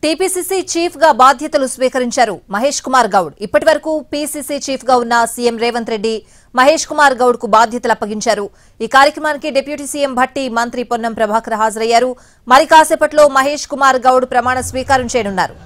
TPCC chief గా బాధ్యతలు స్వీకరించారు మహేష్ కుమార్ గౌడ్. ఇప్పటివరకు పీసీసీ చీఫ్ గా ఉన్న సీఎం రేవంత్ రెడ్డి మహేష్ కుమార్ గౌడ్ కు బాధ్యతలు అప్పగించారు. ఈ కార్యక్రమానికి డిప్యూటీ సీఎం భట్టి, మంత్రి పొన్నం ప్రభాకర్ హాజరయ్యారు. మరి కాసేపట్లో మహేష్ కుమార్ గౌడ్ ప్రమాణ స్వీకారం చేయనున్నారు.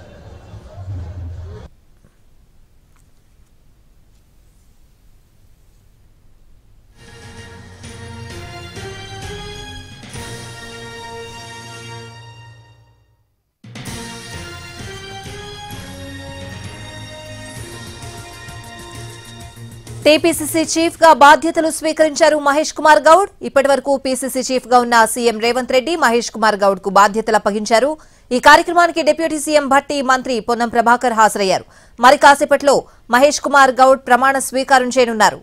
టీపీసీసీ చీఫ్ గా బాధ్యతలు స్వీకరించారు మహేష్ కుమార్ గౌడ్. ఇప్పటివరకు పీసీసీ చీఫ్ గా ఉన్న సీఎం రేవంత్ రెడ్డి మహేష్ కుమార్ గౌడ్ కు బాధ్యతలు అప్పగించారు. ఈ కార్యక్రమానికి డిప్యూటీ సీఎం భట్టి, మంత్రి పొన్నం ప్రభాకర్ హాజరయ్యారు. మరి కాసేపట్లో మహేష్ కుమార్ గౌడ్ ప్రమాణ స్వీకారం చేయనున్నారు.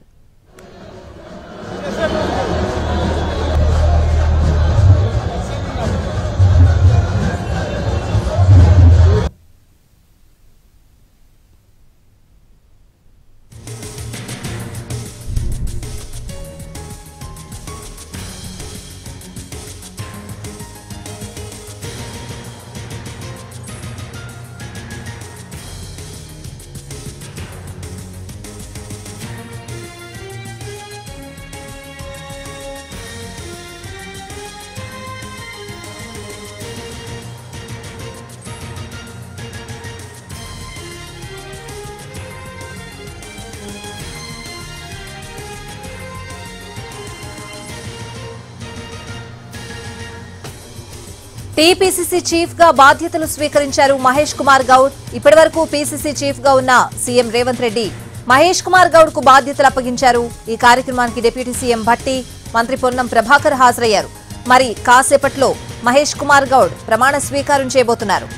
టీపీసీసీ చీఫ్ గా బాధ్యతలు స్వీకరించారు మహేష్ కుమార్ గౌడ్. ఇప్పటివరకు పీసీసీ చీఫ్ గా ఉన్న సీఎం రేవంత్ రెడ్డి మహేష్ కుమార్ గౌడ్ కు బాధ్యతలు అప్పగించారు. ఈ కార్యక్రమానికి డిప్యూటీ సీఎం భట్టి, మంత్రి పొన్నం ప్రభాకర్ హాజరయ్యారు. మరి కాసేపట్లో మహేష్ కుమార్ గౌడ్ ప్రమాణ స్వీకారం చేయబోతున్నారు.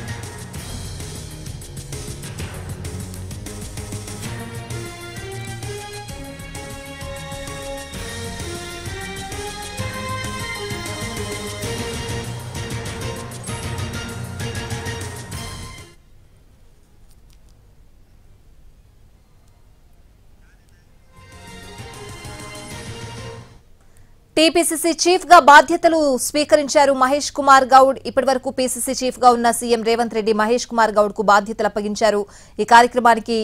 టీపీసీసీ చీఫ్ గా బాధ్యతలు స్వీకరించారు మహేష్ కుమార్ గౌడ్. ఇప్పటివరకు పీసీసీ చీఫ్ గా ఉన్న సీఎం రేవంత్ రెడ్డి మహేష్ కుమార్ గౌడ్ కు బాధ్యతలు అప్పగించారు. ఈ కార్యక్రమానికి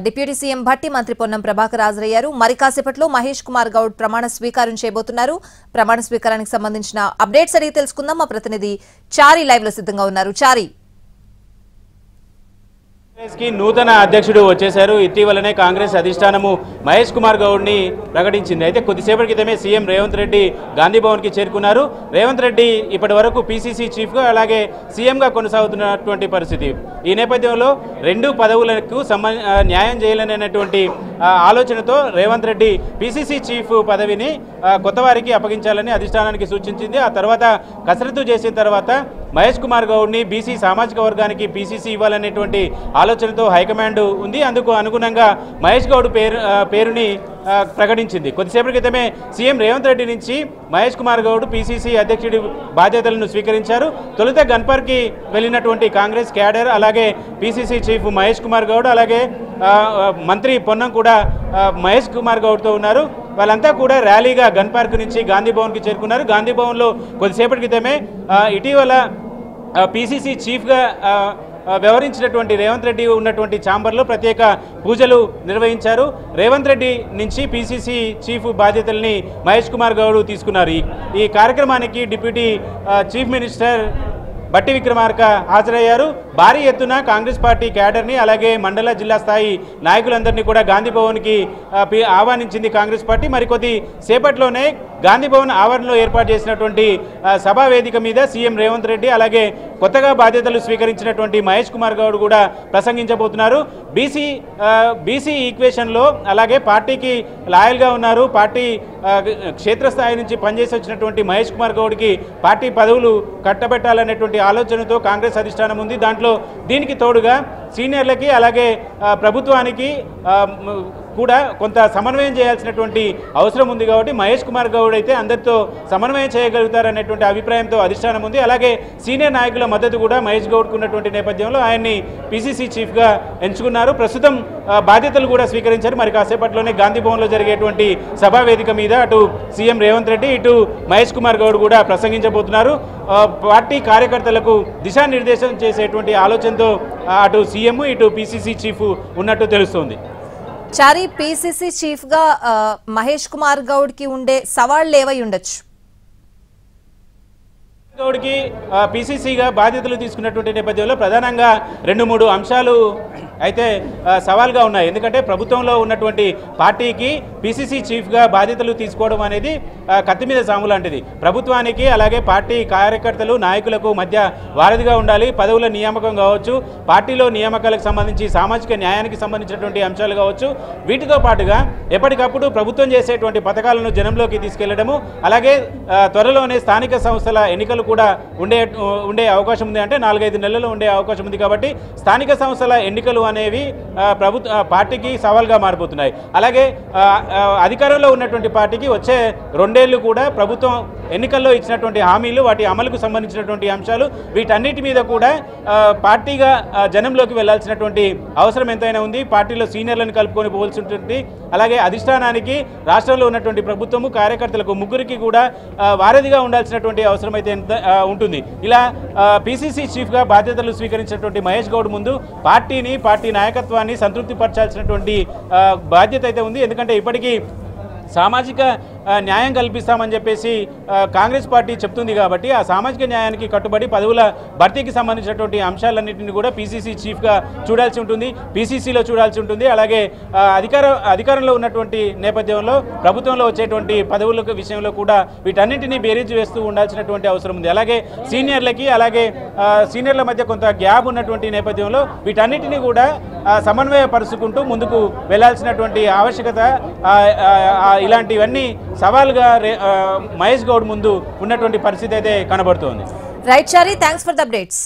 డిప్యూటీ సీఎం భట్టి, మంత్రి పొన్నం ప్రభాకర్ హాజరయ్యారు. మరి కాసేపట్లో మహేష్ కుమార్ గౌడ్ ప్రమాణ స్వీకారం చేయబోతున్నారు. ప్రమాణ స్వీకారానికి సంబంధించిన అప్డేట్స్ అడిగి తెలుసుకుందాం. మా ప్రతినిధి చారి లైవ్ లో సిద్ధంగా ఉన్నారు. చారి, నూతన అధ్యక్షుడు వచ్చేశారు. ఇటీవలనే కాంగ్రెస్ అధిష్టానము మహేష్ కుమార్ గౌడ్ ని ప్రకటించింది. అయితే కొద్దిసేపటి క్రితమే సీఎం రేవంత్ రెడ్డి గాంధీ భవన్ కి చేరుకున్నారు. రేవంత్ రెడ్డి ఇప్పటి వరకు పీసీసీ చీఫ్ గా, అలాగే సీఎం గా కొనసాగుతున్నటువంటి పరిస్థితి. ఈ నేపథ్యంలో రెండు పదవులకు న్యాయం చేయాలనేటువంటి ఆలోచనతో రేవంత్ రెడ్డి పీసీసీ చీఫ్ పదవిని కొత్త వారికి అప్పగించాలని అధిష్టానానికి సూచించింది. ఆ తర్వాత కసరత్తు చేసిన తర్వాత మహేష్ కుమార్ గౌడ్ని బీసీ సామాజిక వర్గానికి పీసీసీ ఇవ్వాలనేటువంటి ఆలోచనతో హైకమాండ్ ఉంది. అందుకు అనుగుణంగా మహేష్ గౌడ్ పేరుని ప్రకటించింది. కొద్దిసేపటి క్రితమే సీఎం రేవంత్ రెడ్డి నుంచి మహేష్ కుమార్ గౌడ్ పీసీసీ అధ్యక్షుడి బాధ్యతలను స్వీకరించారు. తొలుత గన్పర్కి వెళ్ళినటువంటి కాంగ్రెస్ క్యాడర్, అలాగే పీసీసీ చీఫ్ మహేష్ కుమార్ గౌడ్, అలాగే మంత్రి పొన్నం కూడా మహేష్ కుమార్ గౌడ్తో ఉన్నారు. వాళ్ళంతా కూడా ర్యాలీగా గన్ పార్క్ నుంచి గాంధీ భవన్కి చేరుకున్నారు. గాంధీ భవన్లో కొద్దిసేపటి క్రితమే ఇటీవల పీసీసీ చీఫ్గా వ్యవహరించినటువంటి రేవంత్ రెడ్డి ఉన్నటువంటి ఛాంబర్లో ప్రత్యేక పూజలు నిర్వహించారు. రేవంత్ రెడ్డి నుంచి పీసీసీ చీఫ్ బాధ్యతల్ని మహేష్ కుమార్ గౌడ్ తీసుకున్నారు. ఈ కార్యక్రమానికి deputy chief minister Bhatti Vikramarka హాజరయ్యారు. భారీ ఎత్తున కాంగ్రెస్ పార్టీ క్యాడర్ని, అలాగే మండల, జిల్లా స్థాయి నాయకులందరినీ కూడా గాంధీ భవన్కి ఆహ్వానించింది కాంగ్రెస్ పార్టీ. మరికొద్ది సేపట్లోనే గాంధీ భవన్ ఆవరణలో ఏర్పాటు చేసినటువంటి సభా వేదిక మీద సీఎం రేవంత్ రెడ్డి, అలాగే కొత్తగా బాధ్యతలు స్వీకరించినటువంటి మహేష్ కుమార్ గౌడ్ కూడా ప్రసంగించబోతున్నారు. బీసీ ఈక్వేషన్లో అలాగే పార్టీకి లాయల్గా ఉన్నారు. పార్టీ క్షేత్రస్థాయి నుంచి పనిచేసి వచ్చినటువంటి మహేష్ కుమార్ గౌడ్కి పార్టీ పదవులు కట్టబెట్టాలనేటువంటి ఆలోచనతో కాంగ్రెస్ అధిష్టానం ఉంది. దీనికి తోడుగా సీనియర్లకి అలాగే ప్రభుత్వానికి కూడా కొంత సమన్వయం చేయాల్సినటువంటి అవసరం ఉంది కాబట్టి మహేష్ కుమార్ గౌడ్ అయితే అందరితో సమన్వయం చేయగలుగుతారనేటువంటి అభిప్రాయంతో అధిష్టానం ఉంది. అలాగే సీనియర్ నాయకుల మద్దతు కూడా మహేష్ గౌడ్కు ఉన్నటువంటి నేపథ్యంలో ఆయన్ని పిసిసి చీఫ్గా ఎంచుకున్నారు. ప్రస్తుతం బాధ్యతలు కూడా స్వీకరించారు. మరి కాసేపట్లోనే గాంధీ భవన్లో జరిగేటువంటి సభా వేదిక మీద అటు సీఎం రేవంత్ రెడ్డి ఇటు మహేష్ కుమార్ గౌడ్ కూడా ప్రసంగించబోతున్నారు. పార్టీ కార్యకర్తలకు దిశానిర్దేశం చేసేటువంటి ఆలోచనతో అటు సీఎం ఇటు పిసిసి చీఫ్ ఉన్నట్టు తెలుస్తోంది. చారి, పిసిసి చీఫ్ గా మహేష్ కుమార్ గౌడ్ కి ఉండే సవాళ్లు ఏవై ఉండొచ్చు? గౌడ్కి పిసిసిగా బాధ్యతలు తీసుకున్నటువంటి నేపథ్యంలో ప్రధానంగా 2-3 అంశాలు అయితే సవాల్గా ఉన్నాయి. ఎందుకంటే ప్రభుత్వంలో ఉన్నటువంటి పార్టీకి పిసిసి చీఫ్గా బాధ్యతలు తీసుకోవడం అనేది కత్తి మీద సాము లాంటిది. ప్రభుత్వానికి అలాగే పార్టీ కార్యకర్తలు నాయకులకు మధ్య వారధిగా ఉండాలి. పదవుల నియామకం కావచ్చు, పార్టీలో నియామకాలకు సంబంధించి సామాజిక న్యాయానికి సంబంధించినటువంటి అంశాలు కావచ్చు, వీటితో పాటుగా ఎప్పటికప్పుడు ప్రభుత్వం చేసేటువంటి పథకాలను జనంలోకి తీసుకెళ్లడము, అలాగే త్వరలోనే స్థానిక సంస్థల ఎన్నికలు కూడా ఉండే అవకాశం ఉంది. అంటే 4-5 నెలల్లో ఉండే అవకాశం ఉంది. కాబట్టి స్థానిక సంస్థల ఎన్నికలు అనేవి పార్టీకి సవాల్గా మారిపోతున్నాయి. అలాగే అధికారంలో ఉన్నటువంటి పార్టీకి వచ్చే 2 ఏళ్లు కూడా ప్రభుత్వం ఎన్నికల్లో ఇచ్చినటువంటి హామీలు, వాటి అమలుకు సంబంధించినటువంటి అంశాలు, వీటన్నిటి మీద కూడా పార్టీగా జనంలోకి వెళ్లాల్సినటువంటి అవసరం ఎంతైనా ఉంది. పార్టీలో సీనియర్లను కలుపుకొని పోవాల్సి ఉంటుంది. అలాగే అధిష్టానానికి రాష్ట్రంలో ఉన్నటువంటి ప్రభుత్వము కార్యకర్తలకు ముగ్గురికి కూడా వారధిగా ఉండాల్సినటువంటి అవసరం అయితే ఉంటుంది. ఇలా పిసిసి చీఫ్గా బాధ్యతలు స్వీకరించినటువంటి మహేష్ గౌడ్ ముందు పార్టీ నాయకత్వాన్ని సంతృప్తి పరచాల్సినటువంటి బాధ్యత అయితే ఉంది. ఎందుకంటే ఇప్పటికీ సామాజిక న్యాయం కల్పిస్తామని చెప్పేసి కాంగ్రెస్ పార్టీ చెప్తుంది. కాబట్టి ఆ సామాజిక న్యాయానికి కట్టుబడి పదవుల భర్తీకి సంబంధించినటువంటి అంశాలన్నింటినీ కూడా పిసిసి చీఫ్గా చూడాల్సి ఉంటుంది, పిసిసిలో చూడాల్సి ఉంటుంది. అలాగే అధికారంలో ఉన్నటువంటి నేపథ్యంలో ప్రభుత్వంలో వచ్చేటువంటి పదవుల విషయంలో కూడా వీటన్నింటినీ బేరీజు వేస్తూ ఉండాల్సినటువంటి అవసరం ఉంది. అలాగే సీనియర్ల మధ్య కొంత గ్యాప్ ఉన్నటువంటి నేపథ్యంలో వీటన్నిటినీ కూడా సమన్వయపరుచుకుంటూ ముందుకు వెళ్లాల్సినటువంటి ఆవశ్యకత, ఇలాంటివన్నీ సవాల్గా మహేష్ గౌడ్ ముందు ఉన్నటువంటి పరిస్థితి అయితే కనబడుతోంది. Right Chari, thanks for the updates.